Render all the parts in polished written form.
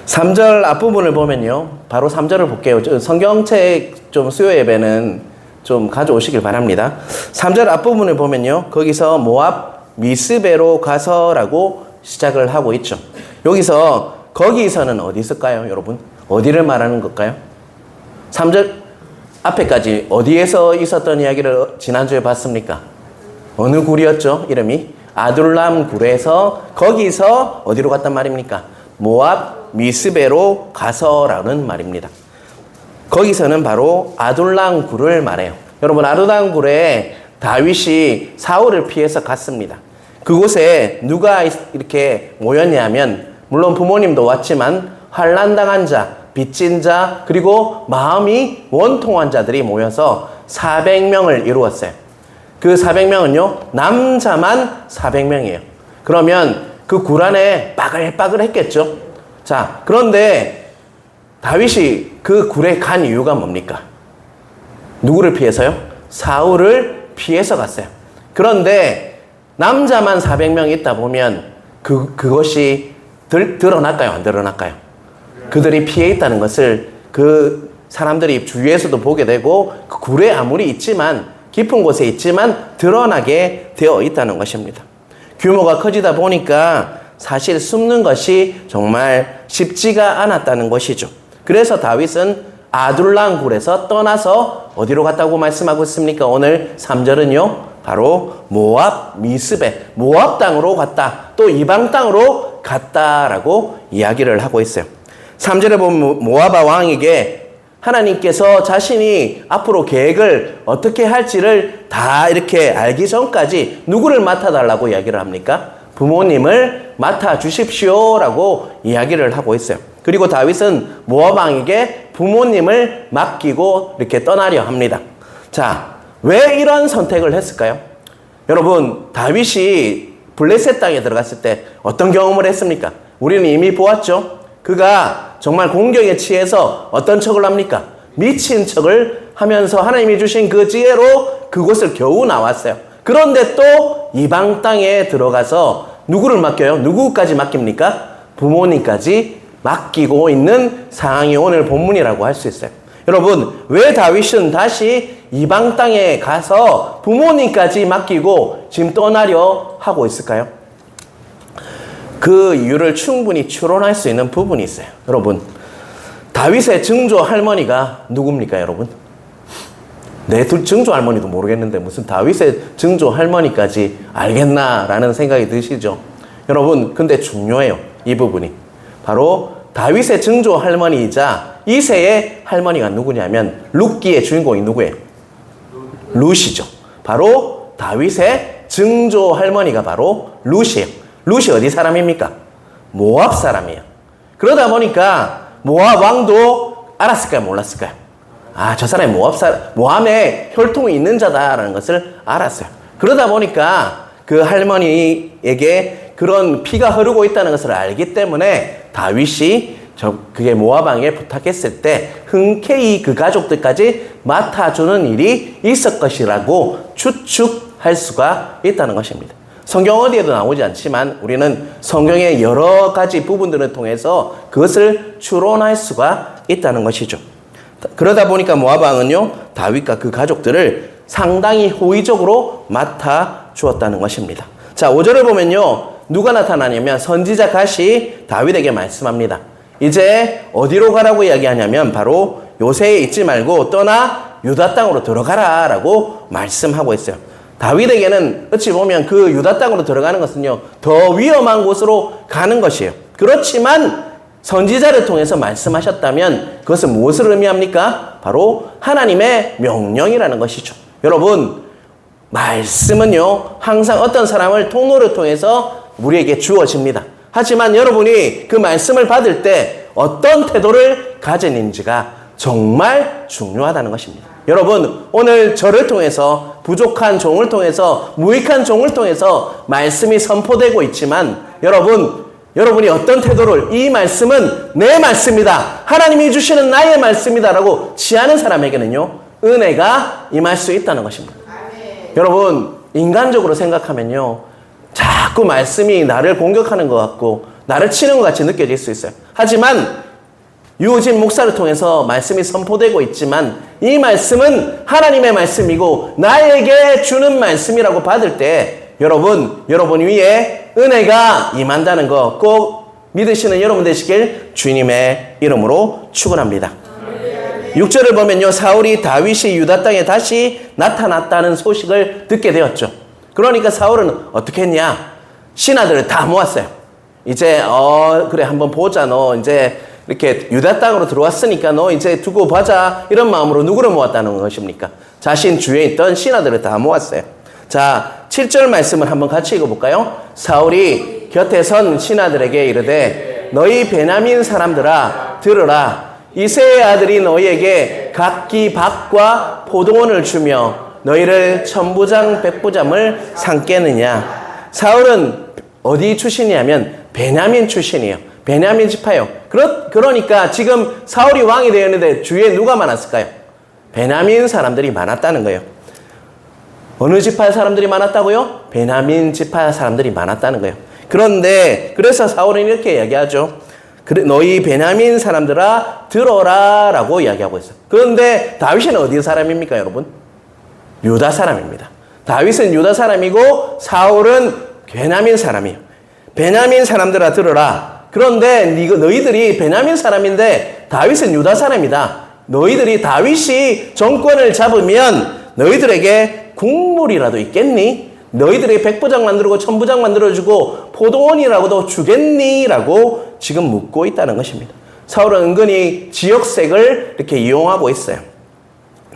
3절 앞부분을 보면요. 바로 3절을 볼게요. 성경책 좀 수요 예배는 좀 가져오시길 바랍니다. 3절 앞부분을 보면요. 거기서 모압 미스베로 가서라고 시작을 하고 있죠. 여기서 거기서는 어디 있을까요, 여러분? 어디를 말하는 걸까요? 3절 앞에까지 어디에서 있었던 이야기를 지난주에 봤습니까? 어느 굴이었죠? 이름이 아둘람 굴에서 거기서 어디로 갔단 말입니까? 모압 미스베로 가서라는 말입니다. 거기서는 바로 아둘람 굴을 말해요. 여러분, 아둘람 굴에 다윗이 사울을 피해서 갔습니다. 그곳에 누가 이렇게 모였냐면, 물론 부모님도 왔지만 환난당한 자, 빚진 자, 그리고 마음이 원통한 자들이 모여서 400명을 이루었어요. 그 400명은요, 남자만 400명이에요. 그러면 그 굴 안에 빠글빠글 했겠죠. 자, 그런데 다윗이 그 굴에 간 이유가 뭡니까? 누구를 피해서요? 사울을 피해서 갔어요. 그런데 남자만 400명 있다 보면 그것이 드러날까요? 안 드러날까요? 그들이 피해 있다는 것을 그 사람들이 주위에서도 보게 되고, 그 굴에 아무리 있지만, 깊은 곳에 있지만 드러나게 되어 있다는 것입니다. 규모가 커지다 보니까 사실 숨는 것이 정말 쉽지가 않았다는 것이죠. 그래서 다윗은 아둘람 굴에서 떠나서 어디로 갔다고 말씀하고 있습니까? 오늘 3절은요. 바로 모압 미스베, 모압 땅으로 갔다. 또 이방 땅으로 갔다라고 이야기를 하고 있어요. 3절에 보면 모압 왕에게 하나님께서 자신이 앞으로 계획을 어떻게 할지를 다 이렇게 알기 전까지 누구를 맡아달라고 이야기를 합니까? 부모님을 맡아주십시오라고 이야기를 하고 있어요. 그리고 다윗은 모압 왕에게 부모님을 맡기고 이렇게 떠나려 합니다. 자, 왜 이런 선택을 했을까요? 여러분, 다윗이 블레셋 땅에 들어갔을 때 어떤 경험을 했습니까? 우리는 이미 보았죠. 그가 정말 공경에 취해서 어떤 척을 합니까? 미친 척을 하면서 하나님이 주신 그 지혜로 그곳을 겨우 나왔어요. 그런데 또 이방 땅에 들어가서 누구를 맡겨요? 누구까지 맡깁니까? 부모님까지 맡기고 있는 상황이 오늘 본문이라고 할 수 있어요. 여러분, 왜 다윗은 다시 이방 땅에 가서 부모님까지 맡기고 지금 떠나려 하고 있을까요? 그 이유를 충분히 추론할 수 있는 부분이 있어요. 여러분, 다윗의 증조 할머니가 누굽니까, 여러분? 내 증조 할머니도 모르겠는데 무슨 다윗의 증조 할머니까지 알겠나라는 생각이 드시죠? 여러분, 근데 중요해요, 이 부분이. 바로 다윗의 증조 할머니이자 이새의 할머니가 누구냐면 룻기의 주인공이 누구예요? 룻이죠. 바로 다윗의 증조 할머니가 바로 룻이에요. 룻이 어디 사람입니까? 모압 사람이에요. 그러다 보니까 모압 왕도 알았을까요? 몰랐을까요? 아, 저 사람이 모압에 혈통이 있는 자다라는 것을 알았어요. 그러다 보니까 그 할머니에게 그런 피가 흐르고 있다는 것을 알기 때문에 다윗이 그게 모압 왕에 부탁했을 때 흔쾌히 그 가족들까지 맡아주는 일이 있을 것이라고 추측할 수가 있다는 것입니다. 성경 어디에도 나오지 않지만 우리는 성경의 여러 가지 부분들을 통해서 그것을 추론할 수가 있다는 것이죠. 그러다 보니까 모압 왕은요, 다윗과 그 가족들을 상당히 호의적으로 맡아 주었다는 것입니다. 자, 5절을 보면요, 누가 나타나냐면 선지자 갓이 다윗에게 말씀합니다. 이제 어디로 가라고 이야기하냐면 바로 요새에 있지 말고 떠나 유다 땅으로 들어가라 라고 말씀하고 있어요. 다윗에게는 어찌 보면 그 유다 땅으로 들어가는 것은요, 더 위험한 곳으로 가는 것이에요. 그렇지만 선지자를 통해서 말씀하셨다면 그것은 무엇을 의미합니까? 바로 하나님의 명령이라는 것이죠. 여러분, 말씀은요, 항상 어떤 사람을 통로를 통해서 우리에게 주어집니다. 하지만 여러분이 그 말씀을 받을 때 어떤 태도를 가지는지가 정말 중요하다는 것입니다. 여러분, 오늘 저를 통해서, 부족한 종을 통해서, 무익한 종을 통해서 말씀이 선포되고 있지만 여러분이 어떤 태도를, 이 말씀은 내 말씀이다, 하나님이 주시는 나의 말씀이다 라고 취하는 사람에게는요, 은혜가 임할 수 있다는 것입니다. 여러분, 인간적으로 생각하면요, 자꾸 말씀이 나를 공격하는 것 같고 나를 치는 것 같이 느껴질 수 있어요. 하지만 유호진 목사를 통해서 말씀이 선포되고 있지만 이 말씀은 하나님의 말씀이고 나에게 주는 말씀이라고 받을 때 여러분 위에 은혜가 임한다는 거 꼭 믿으시는 여러분 되시길 주님의 이름으로 축원합니다. 6절을 보면요, 사울이 다윗이 유다 땅에 다시 나타났다는 소식을 듣게 되었죠. 그러니까 사울은 어떻게 했냐? 신하들을 다 모았어요. 이제 그래 한번 보자. 너 이제 이렇게 유다 땅으로 들어왔으니까 너 이제 두고 보자. 이런 마음으로 누구를 모았다는 것입니까? 자신 주위에 있던 신하들을 다 모았어요. 자, 7절 말씀을 한번 같이 읽어볼까요? 사울이 곁에 선 신하들에게 이르되 너희 베냐민 사람들아 들으라. 이새의 아들이 너희에게 각기 밭과 포도원을 주며 너희를 천부장 백부장을 삼겠느냐. 사울은 어디 출신이냐면 베냐민 출신이에요. 베냐민 지파예요. 그러니까 지금 사울이 왕이 되었는데 주위에 누가 많았을까요? 베냐민 사람들이 많았다는 거예요. 어느 지파 사람들이 많았다고요? 베냐민 지파 사람들이 많았다는 거예요. 그런데 그래서 사울은 이렇게 이야기하죠. 너희 베냐민 사람들아 들어라 라고 이야기하고 있어요. 그런데 다윗은 어디 사람입니까 여러분? 유다 사람입니다. 다윗은 유다 사람이고 사울은 베냐민 사람이에요. 베냐민 사람들아 들어라. 그런데 너희들이 베냐민 사람인데 다윗은 유다 사람이다. 너희들이 다윗이 정권을 잡으면 너희들에게 국물이라도 있겠니? 너희들이 백부장 만들고 천부장 만들어주고 포도원이라고도 주겠니? 라고 지금 묻고 있다는 것입니다. 사울은 은근히 지역색을 이렇게 이용하고 있어요.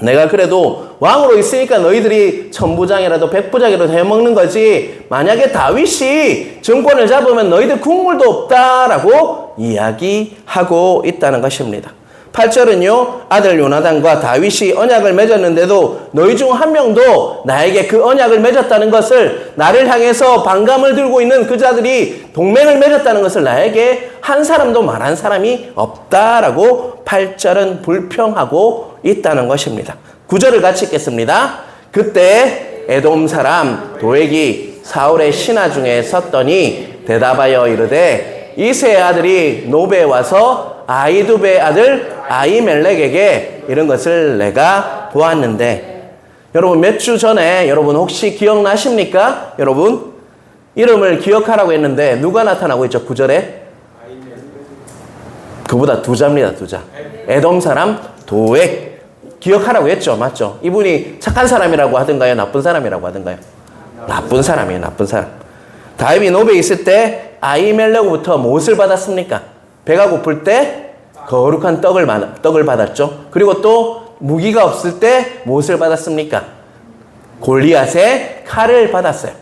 내가 그래도 왕으로 있으니까 너희들이 천부장이라도 백부장이라도 해먹는 거지 만약에 다윗이 정권을 잡으면 너희들 국물도 없다라고 이야기하고 있다는 것입니다. 8절은요, 아들 요나단과 다윗이 언약을 맺었는데도 너희 중 한 명도 나에게 그 언약을 맺었다는 것을, 나를 향해서 반감을 들고 있는 그 자들이 동맹을 맺었다는 것을 나에게 한 사람도 말한 사람이 없다라고 8절은 불평하고 있다는 것입니다. 9절을 같이 읽겠습니다. 그때 에돔 사람 도액이 사울의 신하 중에 섰더니 대답하여 이르되 이새의 아들이 노베에 와서 아히두베의 아들 아히멜렉에게 이런 것을 내가 보았는데, 여러분 몇 주 전에 여러분 혹시 기억나십니까? 여러분 이름을 기억하라고 했는데 누가 나타나고 있죠? 9절에 그보다 두 자입니다. 두 자. 에돔 사람 도액 기억하라고 했죠. 맞죠? 이분이 착한 사람이라고 하던가요? 나쁜 사람이라고 하던가요? 나쁜 사람이에요. 나쁜 사람. 다윗이 노베에 있을 때 아히멜렉으로부터 무엇을 받았습니까? 배가 고플 때 거룩한 떡을 받았죠. 그리고 또 무기가 없을 때 무엇을 받았습니까? 골리앗의 칼을 받았어요.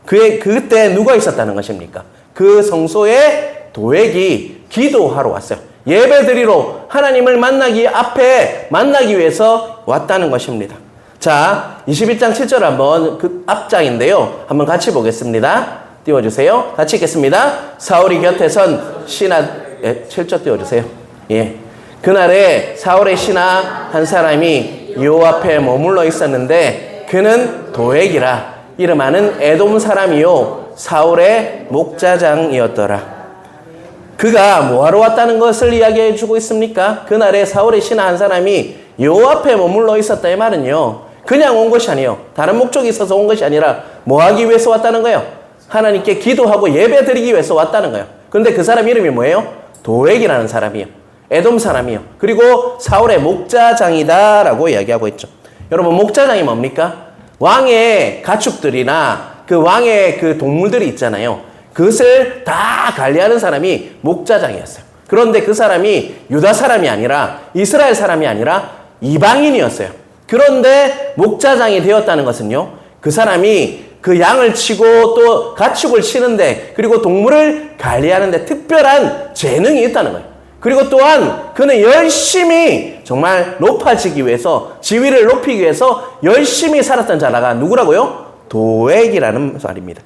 그때 누가 있었다는 것입니까? 그 성소에 도액이 기도하러 왔어요. 예배드리러 하나님을 만나기 위해서 왔다는 것입니다. 자, 21장 7절 한번 그 앞장인데요. 한번 같이 보겠습니다. 띄워주세요. 같이 읽겠습니다. 사울이 곁에 선 신하 7절 띄워주세요. 예. 그날에 사울의 신하 한 사람이 여호와 앞에 머물러 있었는데 그는 도액이라 이름하는 에돔 사람이요 사울의 목자장이었더라. 그가 뭐하러 왔다는 것을 이야기해 주고 있습니까? 그날에 사울의 신하 한 사람이 여호와 앞에 머물러 있었다. 이 말은요, 그냥 온 것이 아니에요. 다른 목적이 있어서 온 것이 아니라 뭐 하기 위해서 왔다는 거예요? 하나님께 기도하고 예배 드리기 위해서 왔다는 거예요. 그런데 그 사람 이름이 뭐예요? 도액이라는 사람이에요. 에돔 사람이요. 그리고 사울의 목자장이다 라고 이야기하고 있죠. 여러분 목자장이 뭡니까? 왕의 가축들이나 그 왕의 그 동물들이 있잖아요. 그것을 다 관리하는 사람이 목자장이었어요. 그런데 그 사람이 유다 사람이 아니라 이스라엘 사람이 아니라 이방인이었어요. 그런데 목자장이 되었다는 것은요, 그 사람이 그 양을 치고 또 가축을 치는데 그리고 동물을 관리하는데 특별한 재능이 있다는 거예요. 그리고 또한 그는 열심히 정말 높아지기 위해서, 지위를 높이기 위해서 열심히 살았던 자라가 누구라고요? 도액이라는 말입니다.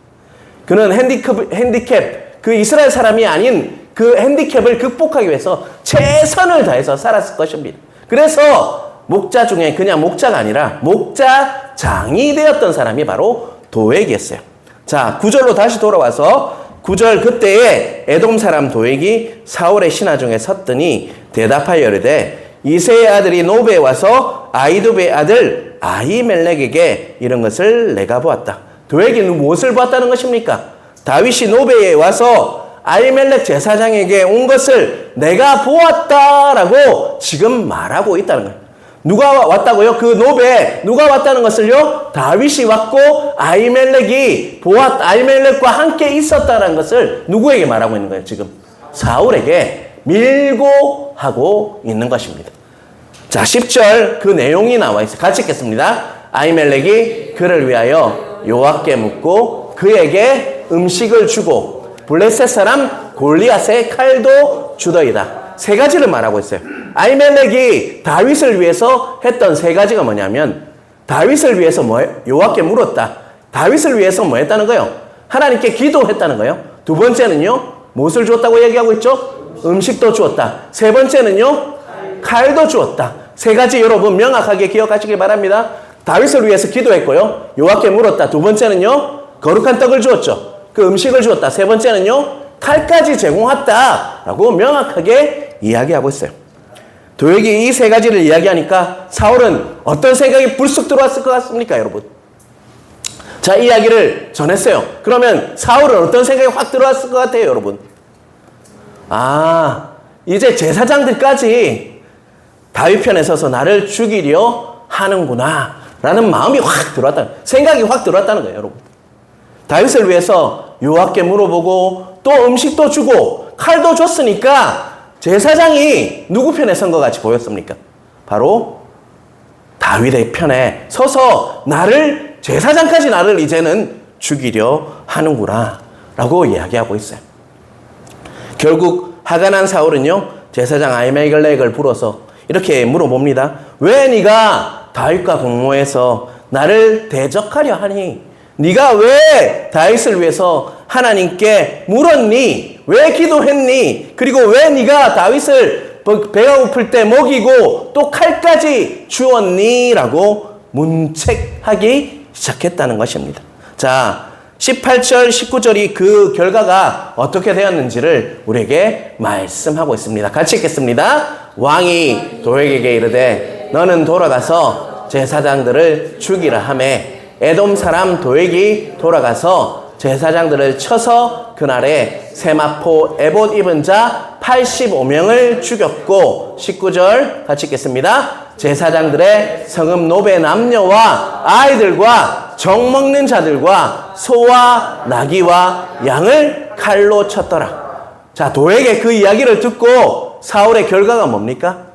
그는 핸디캡, 그 이스라엘 사람이 아닌 그 핸디캡을 극복하기 위해서 최선을 다해서 살았을 것입니다. 그래서 목자 중에 그냥 목자가 아니라 목자장이 되었던 사람이 바로 도액이었어요. 자, 9절로 다시 돌아와서 9절 그때에 에돔 사람 도액이 사울의 신하 중에 섰더니 대답하여 이르되 이새의 아들이 노베에 와서 아히두베의 아들 아히멜렉에게 이런 것을 내가 보았다. 도액이 무엇을 보았다는 것입니까? 다윗이 노베에 와서 아히멜렉 제사장에게 온 것을 내가 보았다라고 지금 말하고 있다는 거예요. 누가 왔다고요? 그 노베에 누가 왔다는 것을요? 다윗이 왔고 아히멜렉과 함께 있었다는 것을 누구에게 말하고 있는 거예요? 지금 사울에게 밀고 하고 있는 것입니다. 자, 10절 그 내용이 나와 있어요. 같이 읽겠습니다. 아히멜렉이 그를 위하여 여호와께 묻고 그에게 음식을 주고 블레셋 사람 골리앗의 칼도 주더이다. 세 가지를 말하고 있어요. 아히멜렉이 다윗을 위해서 했던 세 가지가 뭐냐면 다윗을 위해서 여호와께 물었다. 다윗을 위해서 뭐 했다는 거예요? 하나님께 기도했다는 거예요. 두 번째는요, 무엇을 주었다고 얘기하고 있죠? 음식도 주었다. 세 번째는요, 칼도 주었다. 세 가지 여러분 명확하게 기억하시길 바랍니다. 다윗을 위해서 기도했고요, 여호와께 물었다. 두 번째는요, 거룩한 떡을 주었죠. 그 음식을 주었다. 세 번째는요, 칼까지 제공했다라고 명확하게 이야기하고 있어요. 도액이 이 세 가지를 이야기하니까 사울은 어떤 생각이 불쑥 들어왔을 것 같습니까, 여러분? 자, 이 이야기를 전했어요. 그러면 사울은 어떤 생각이 확 들어왔을 것 같아요, 여러분? 아, 이제 제사장들까지 다윗 편에 서서 나를 죽이려 하는구나 라는 마음이 확 들어왔다, 생각이 확 들어왔다는 거예요, 여러분. 다윗을 위해서 여호와께 물어보고 또 음식도 주고 칼도 줬으니까 제사장이 누구 편에 선 것 같이 보였습니까? 바로 다윗의 편에 서서 제사장까지 나를 이제는 죽이려 하는구나 라고 이야기하고 있어요. 결국 화가 난 사울은요, 제사장 아히멜렉을 불러서 이렇게 물어봅니다. 왜 네가 다윗과 공모해서 나를 대적하려 하니? 네가 왜 다윗을 위해서 하나님께 물었니? 왜 기도했니? 그리고 왜 네가 다윗을 배가 고플 때 먹이고 또 칼까지 주었니? 라고 문책하기 시작했다는 것입니다. 자, 18절, 19절이 그 결과가 어떻게 되었는지를 우리에게 말씀하고 있습니다. 같이 읽겠습니다. 왕이 도액에게 이르되 너는 돌아가서 제사장들을 죽이라 하매 에돔 사람 도액이 돌아가서 제사장들을 쳐서 그날에 세마포 에봇 입은 자 85명을 죽였고 19절 같이 읽겠습니다. 제사장들의 성읍 노베 남녀와 아이들과 정 먹는 자들과 소와 나귀와 양을 칼로 쳤더라. 자, 도액의 그 이야기를 듣고 사울의 결과가 뭡니까?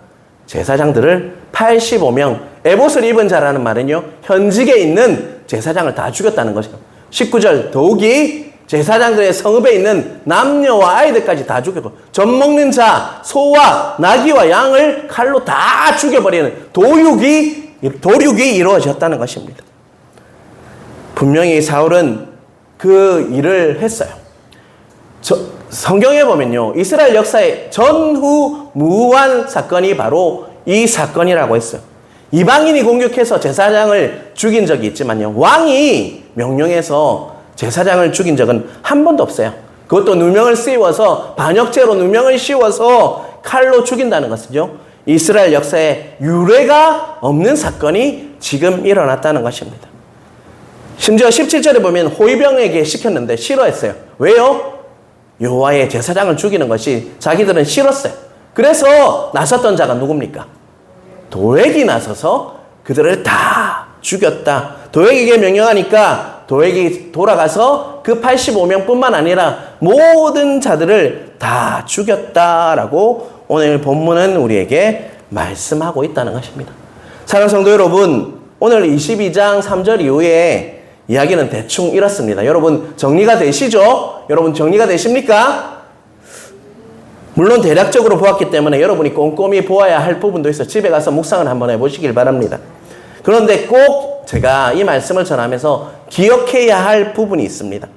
제사장들을 85명, 에봇을 입은 자라는 말은요, 현직에 있는 제사장을 다 죽였다는 것이죠. 19절, 더욱이 제사장들의 성읍에 있는 남녀와 아이들까지 다 죽여버려. 젖 먹는 자, 소와 나귀와 양을 칼로 다 죽여버리는 도륙이 이루어졌다는 것입니다. 분명히 사울은 그 일을 했어요. 성경에 보면요, 이스라엘 역사의 전후무한 사건이 바로 이 사건이라고 했어요. 이방인이 공격해서 제사장을 죽인 적이 있지만요, 왕이 명령해서 제사장을 죽인 적은 한 번도 없어요. 그것도 누명을 씌워서, 반역죄로 누명을 씌워서 칼로 죽인다는 것은요, 이스라엘 역사에 유례가 없는 사건이 지금 일어났다는 것입니다. 심지어 17절에 보면 호위병에게 시켰는데 싫어했어요. 왜요? 여호와의 제사장을 죽이는 것이 자기들은 싫었어요. 그래서 나섰던 자가 누굽니까? 도액이 나서서 그들을 다 죽였다. 도액에게 명령하니까 도액이 돌아가서 그 85명뿐만 아니라 모든 자들을 다 죽였다라고 오늘 본문은 우리에게 말씀하고 있다는 것입니다. 사랑하는 성도 여러분, 오늘 22장 3절 이후에 이야기는 대충 이렇습니다. 여러분 정리가 되시죠? 여러분 정리가 되십니까? 물론 대략적으로 보았기 때문에 여러분이 꼼꼼히 보아야 할 부분도 있어 집에 가서 묵상을 한번 해보시길 바랍니다. 그런데 꼭 제가 이 말씀을 전하면서 기억해야 할 부분이 있습니다.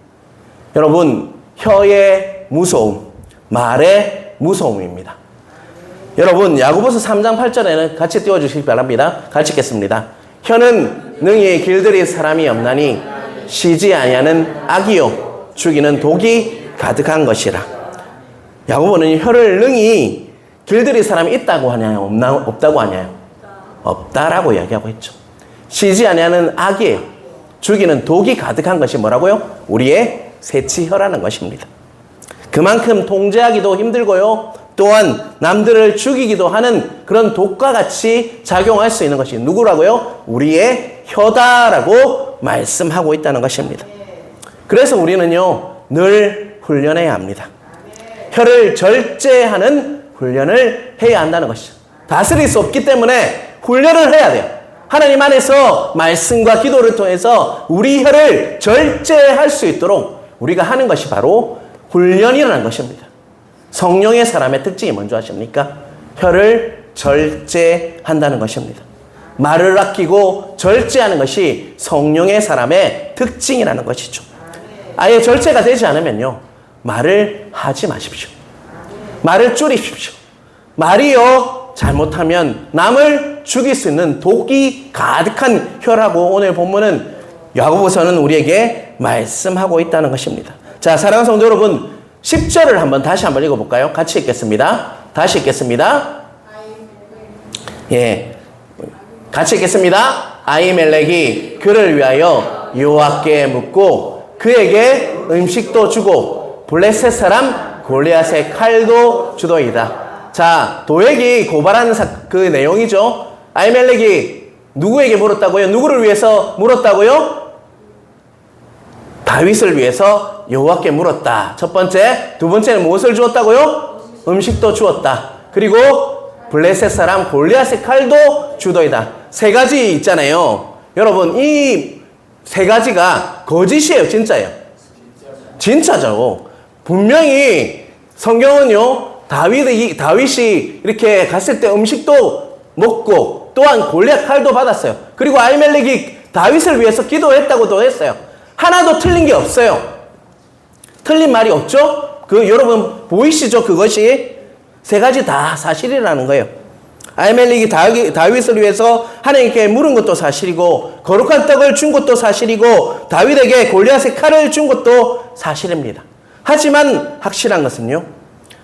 여러분, 혀의 무서움, 말의 무서움입니다. 여러분, 야고보서 3장 8절에는 같이 띄워주시기 바랍니다. 같이 읽겠습니다. 혀는 능히 길들일 사람이 없나니 쉬지 아니하는 악이요 죽이는 독이 가득한 것이라. 야고보는 혀를 능히 길들일 사람이 있다고 하냐요? 없다고 하냐요? 없다라고 이야기하고 있죠. 쉬지 아니하는 악이에요. 죽이는 독이 가득한 것이 뭐라고요? 우리의 새치혀라는 것입니다. 그만큼 통제하기도 힘들고요. 또한 남들을 죽이기도 하는 그런 독과 같이 작용할 수 있는 것이 누구라고요? 우리의 혀다라고 말씀하고 있다는 것입니다. 그래서 우리는요, 늘 훈련해야 합니다. 혀를 절제하는 훈련을 해야 한다는 것이죠. 다스릴 수 없기 때문에 훈련을 해야 돼요. 하나님 안에서 말씀과 기도를 통해서 우리 혀를 절제할 수 있도록 우리가 하는 것이 바로 훈련이라는 것입니다. 성령의 사람의 특징이 뭔지 아십니까? 혀를 절제한다는 것입니다. 말을 아끼고 절제하는 것이 성령의 사람의 특징이라는 것이죠. 아예 절제가 되지 않으면요, 말을 하지 마십시오. 말을 줄이십시오. 말이요, 잘못하면 남을 죽일 수 있는 독이 가득한 혀라고 오늘 본문은 야고보서는 우리에게 말씀하고 있다는 것입니다. 자, 사랑하는 성도 여러분, 10절을 다시 한번 읽어볼까요? 같이 읽겠습니다. 다시 읽겠습니다. 예, 같이 읽겠습니다. 아히멜렉이 그를 위하여 여호와께 묻고 그에게 음식도 주고 블레셋 사람 골리앗의 칼도 주더이다. 자, 도액이 고발하는 그 내용이죠. 아히멜렉이 누구에게 물었다고요? 누구를 위해서 물었다고요? 다윗을 위해서 여호와께 물었다. 첫 번째. 두 번째는 무엇을 주었다고요? 음식도 주었다. 그리고 블레셋 사람 골리앗의 칼도 주더이다. 세 가지 있잖아요. 여러분, 이 세 가지가 거짓이에요, 진짜예요? 진짜죠. 분명히 성경은요, 다윗이 이렇게 갔을 때 음식도 먹고 또한 골리앗 칼도 받았어요. 그리고 아히멜렉이 다윗을 위해서 기도했다고도 했어요. 하나도 틀린 게 없어요. 틀린 말이 없죠? 여러분 보이시죠? 그것이 세 가지 다 사실이라는 거예요. 아히멜렉이 다윗을 위해서 하나님께 물은 것도 사실이고, 거룩한 떡을 준 것도 사실이고, 다윗에게 골리앗의 칼을 준 것도 사실입니다. 하지만 확실한 것은요,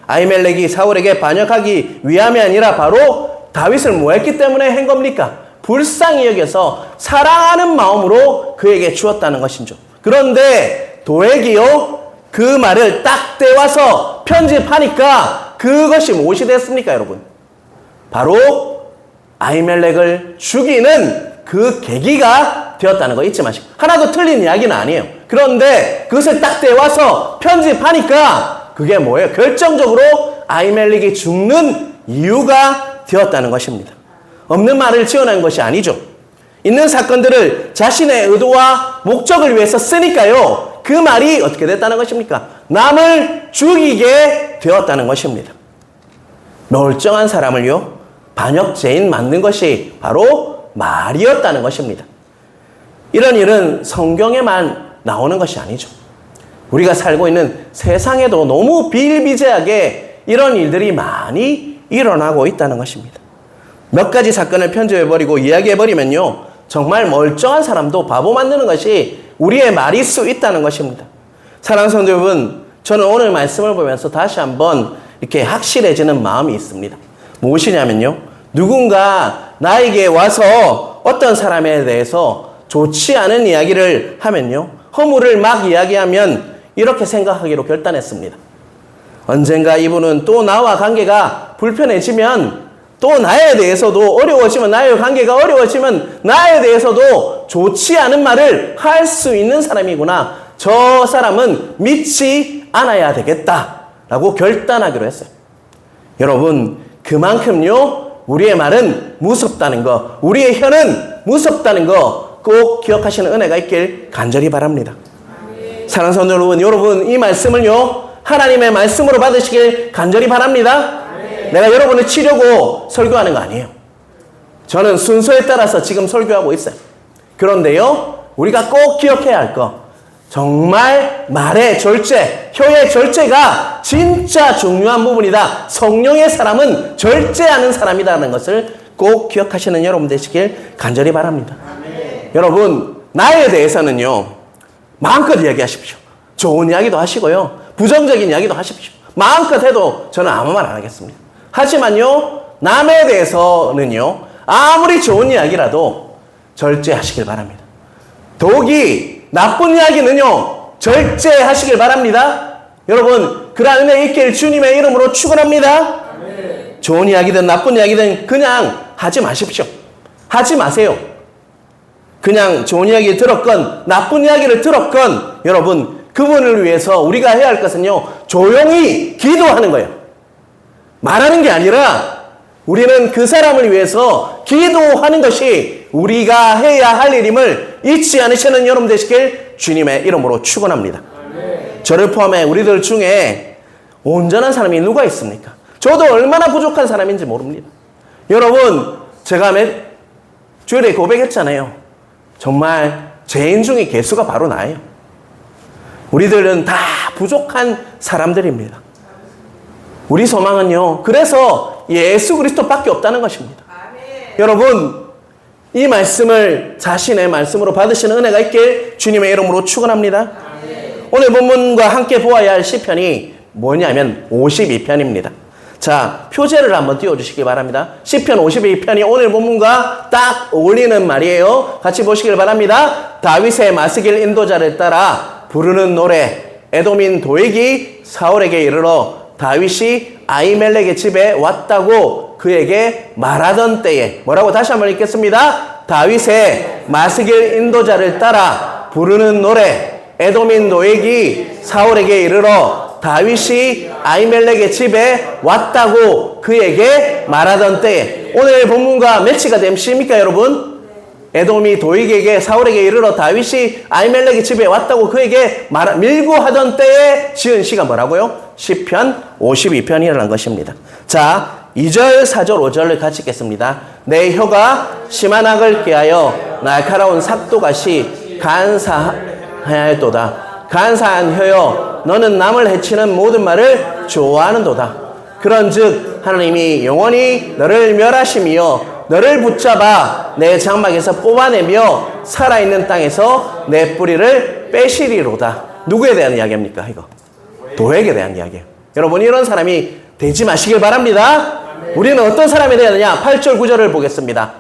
아히멜렉이 사울에게 반역하기 위함이 아니라 바로 다윗을 뭐했기 때문에 한 겁니까? 불쌍히 여겨서 사랑하는 마음으로 그에게 주었다는 것이죠. 그런데 도액이요, 그 말을 딱 떼와서 편집하니까 그것이 무엇이 됐습니까, 여러분? 바로 아히멜렉을 죽이는 그 계기가 되었다는 거 잊지 마시고. 하나도 틀린 이야기는 아니에요. 그런데 그것을 딱 떼와서 편집하니까 그게 뭐예요? 결정적으로 아히멜렉이 죽는 이유가 되었다는 것입니다. 없는 말을 지어낸 것이 아니죠. 있는 사건들을 자신의 의도와 목적을 위해서 쓰니까요, 그 말이 어떻게 됐다는 것입니까? 남을 죽이게 되었다는 것입니다. 멀쩡한 사람을요, 반역죄인 만든 것이 바로 말이었다는 것입니다. 이런 일은 성경에만 나오는 것이 아니죠. 우리가 살고 있는 세상에도 너무 비일비재하게 이런 일들이 많이 일어나고 있다는 것입니다. 몇 가지 사건을 편집해버리고 이야기해버리면요, 정말 멀쩡한 사람도 바보 만드는 것이 우리의 말일 수 있다는 것입니다. 사랑하는 성도 여러분, 저는 오늘 말씀을 보면서 다시 한번 이렇게 확실해지는 마음이 있습니다. 무엇이냐면요, 누군가 나에게 와서 어떤 사람에 대해서 좋지 않은 이야기를 하면요, 허물을 막 이야기하면 이렇게 생각하기로 결단했습니다. 언젠가 이분은 또 나와 관계가 불편해지면, 또 나에 대해서도 어려워지면, 나의 관계가 어려워지면 나에 대해서도 좋지 않은 말을 할 수 있는 사람이구나, 저 사람은 믿지 않아야 되겠다라고 결단하기로 했어요. 여러분, 그만큼요, 우리의 말은 무섭다는 거, 우리의 혀는 무섭다는 거 꼭 기억하시는 은혜가 있길 간절히 바랍니다. 사랑하는 성도 여러분, 이 말씀을요, 하나님의 말씀으로 받으시길 간절히 바랍니다. 내가 여러분을 치려고 설교하는 거 아니에요. 저는 순서에 따라서 지금 설교하고 있어요. 그런데요, 우리가 꼭 기억해야 할 거, 정말 말의 절제, 혀의 절제가 진짜 중요한 부분이다. 성령의 사람은 절제하는 사람이라는 것을 꼭 기억하시는 여러분 되시길 간절히 바랍니다. 여러분, 나에 대해서는요, 마음껏 이야기하십시오. 좋은 이야기도 하시고요, 부정적인 이야기도 하십시오. 마음껏 해도 저는 아무 말 안 하겠습니다. 하지만요, 남에 대해서는요, 아무리 좋은 이야기라도 절제하시길 바랍니다. 더욱이 나쁜 이야기는요, 절제하시길 바랍니다. 여러분, 그러한 은혜 있길 주님의 이름으로 축원합니다. 좋은 이야기든 나쁜 이야기든 그냥 하지 마십시오. 하지 마세요. 그냥 좋은 이야기 들었건 나쁜 이야기를 들었건 여러분, 그분을 위해서 우리가 해야 할 것은요, 조용히 기도하는 거예요. 말하는 게 아니라 우리는 그 사람을 위해서 기도하는 것이 우리가 해야 할 일임을 잊지 않으시는 여러분 되시길 주님의 이름으로 축원합니다. 저를 포함해 우리들 중에 온전한 사람이 누가 있습니까? 저도 얼마나 부족한 사람인지 모릅니다. 여러분, 제가 주일에 고백했잖아요. 정말 죄인 중에 개수가 바로 나예요. 우리들은 다 부족한 사람들입니다. 우리 소망은요, 그래서 예수 그리스도밖에 없다는 것입니다. 여러분, 이 말씀을 자신의 말씀으로 받으시는 은혜가 있길 주님의 이름으로 축원합니다. 오늘 본문과 함께 보아야 할 시편이 뭐냐면 52편입니다. 자, 표제를 한번 띄워주시기 바랍니다. 시편 52편이 오늘 본문과 딱 어울리는 말이에요. 같이 보시길 바랍니다. 다윗의 마스길 인도자를 따라 부르는 노래. 에돔인 도액이 사울에게 이르러 다윗이 아히멜렉의 집에 왔다고 그에게 말하던 때에, 뭐라고 다시 한번 읽겠습니다. 다윗의 마스길 인도자를 따라 부르는 노래. 에돔인 도액이 사울에게 이르러 다윗이 아히멜렉의 집에 왔다고 그에게 말하던 때에. 오늘 본문과 매치가 됩니까 여러분? 에돔이 도액에게 사울에게 이르러 다윗이 아히멜렉의 집에 왔다고 그에게 밀고 하던 때에 지은 시가 뭐라고요? 시편 52편이라는 것입니다. 자, 2절, 4절, 5절을 같이 읽겠습니다. 내 혀가 심한 악을 꾀하여 날카로운 삭도같이 간사하였도다. 간사한 혀여, 너는 남을 해치는 모든 말을 좋아하는도다. 그런즉 하나님이 영원히 너를 멸하심이여 너를 붙잡아 내 장막에서 뽑아내며 살아있는 땅에서 내 뿌리를 빼시리로다. 누구에 대한 이야기입니까 이거? 도액에 대한 이야기예요. 여러분, 이런 사람이 되지 마시길 바랍니다. 우리는 어떤 사람이 되어야 되냐? 8절 9절을 보겠습니다.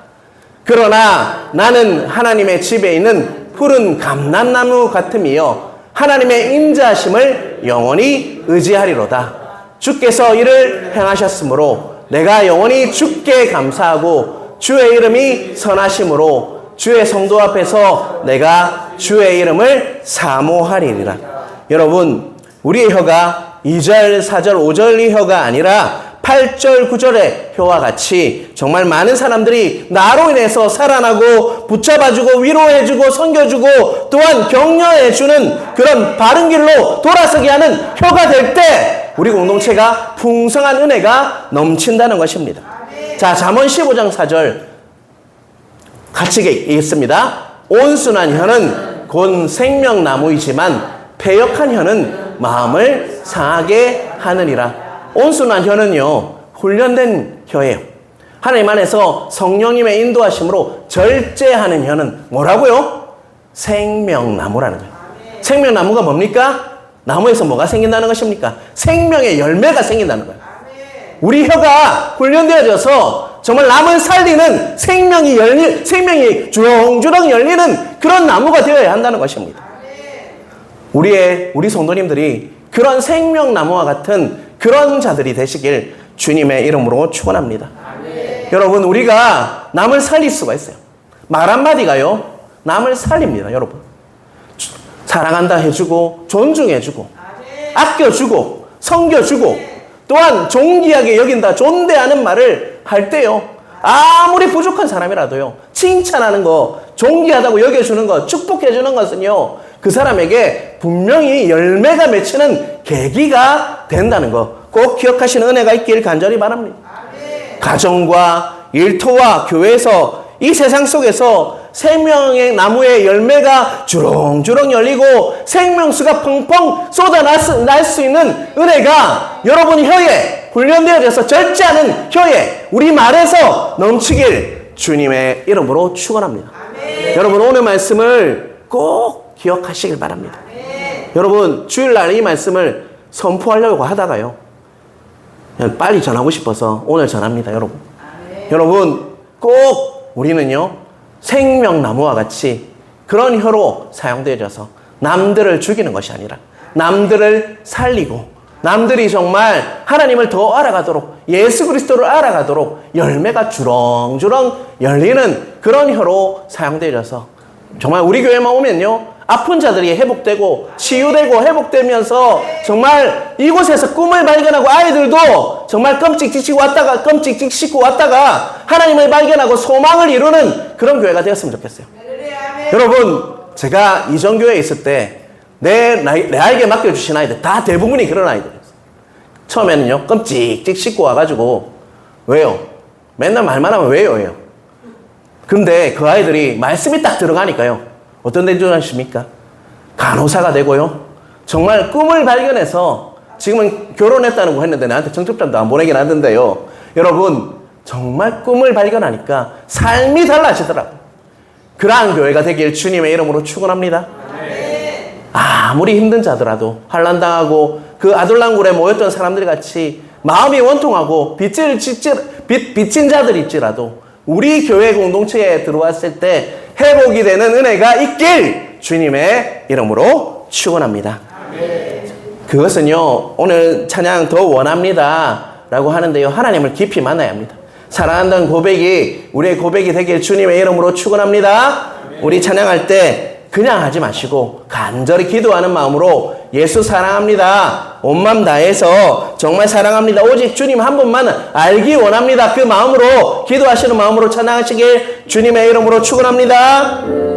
그러나 나는 하나님의 집에 있는 푸른 감람나무 같음이여 하나님의 인자하심을 영원히 의지하리로다. 주께서 이를 행하셨으므로 내가 영원히 주께 감사하고 주의 이름이 선하심으로 주의 성도 앞에서 내가 주의 이름을 사모하리라. 여러분, 우리의 혀가 2절, 4절, 5절의 혀가 아니라 8절, 9절의 혀와 같이 정말 많은 사람들이 나로 인해서 살아나고 붙잡아주고 위로해주고 섬겨주고 또한 격려해주는 그런 바른 길로 돌아서게 하는 혀가 될 때 우리 공동체가 풍성한 은혜가 넘친다는 것입니다. 자, 잠언 15장 4절 같이 읽겠습니다. 온순한 혀는 곧 생명나무이지만 패역한 혀는 마음을 상하게 하느니라. 온순한 혀는요, 훈련된 혀예요. 하나님 안에서 성령님의 인도하심으로 절제하는 혀는 뭐라고요? 생명나무라는 거예요. 생명나무가 뭡니까? 나무에서 뭐가 생긴다는 것입니까? 생명의 열매가 생긴다는 거예요. 우리 혀가 훈련되어져서 정말 남을 살리는 생명이 주렁주렁 열리는 그런 나무가 되어야 한다는 것입니다. 우리 성도님들이 그런 생명나무와 같은 그런 자들이 되시길 주님의 이름으로 축원합니다. 여러분, 우리가 남을 살릴 수가 있어요. 말 한마디가요, 남을 살립니다. 여러분, 사랑한다 해주고 존중해주고 아껴주고 섬겨주고 또한 존귀하게 여긴다 존대하는 말을 할 때요, 아무리 부족한 사람이라도요, 칭찬하는 거, 존귀하다고 여겨주는 거, 축복해주는 것은요, 그 사람에게 분명히 열매가 맺히는 계기가 된다는 거 꼭 기억하시는 은혜가 있길 간절히 바랍니다. 가정과 일터와 교회에서 이 세상 속에서 생명의 나무의 열매가 주렁주렁 열리고 생명수가 펑펑 쏟아날 수 있는 은혜가 여러분 혀에 훈련되어져서 절제하는 혀에 우리 말에서 넘치길 주님의 이름으로 축원합니다. 여러분, 오늘 말씀을 꼭 기억하시길 바랍니다. 여러분, 주일날 이 말씀을 선포하려고 하다가요. 그냥 빨리 전하고 싶어서 오늘 전합니다, 여러분. 여러분, 꼭 우리는요, 생명나무와 같이 그런 혀로 사용되어져서 남들을 죽이는 것이 아니라 남들을 살리고 남들이 정말 하나님을 더 알아가도록 예수 그리스도를 알아가도록 열매가 주렁주렁 열리는 그런 혀로 사용되어져서 정말 우리 교회만 오면요, 아픈 자들이 회복되고 치유되고 회복되면서 정말 이곳에서 꿈을 발견하고 아이들도 정말 껌찍 씻고 왔다가 하나님을 발견하고 소망을 이루는 그런 교회가 되었으면 좋겠어요. 여러분, 제가 이전교회에 있을 때 내에게 맡겨주신 아이들 다 대부분이 그런 아이들이었어요. 처음에는요, 껌찍찍 씻고 와가지고 왜요? 맨날 말만 하면 왜요? 근데 그 아이들이 말씀이 딱 들어가니까요, 어떤 데인 줄 아십니까? 간호사가 되고요, 정말 꿈을 발견해서 지금은 결혼했다는 거 했는데 나한테 청첩장도 안 보내긴 하던데요, 여러분 정말 꿈을 발견하니까 삶이 달라지더라고요. 그러한 교회가 되길 주님의 이름으로 축원합니다. 아무리 힘든 자더라도 환난당하고 그 아둘람굴에 모였던 사람들 같이 마음이 원통하고 빚진 자들이 있지라도 우리 교회 공동체에 들어왔을 때 회복이 되는 은혜가 있길 주님의 이름으로 축원합니다. 그것은요, 오늘 찬양 더 원합니다 라고 하는데요, 하나님을 깊이 만나야 합니다. 사랑한다는 고백이 우리의 고백이 되길 주님의 이름으로 축원합니다. 우리 찬양할 때 그냥 하지 마시고 간절히 기도하는 마음으로 예수 사랑합니다, 온 마음 다해서 정말 사랑합니다, 오직 주님 한 분만 알기 원합니다, 그 마음으로 기도하시는 마음으로 찬양하시길 주님의 이름으로 축원합니다.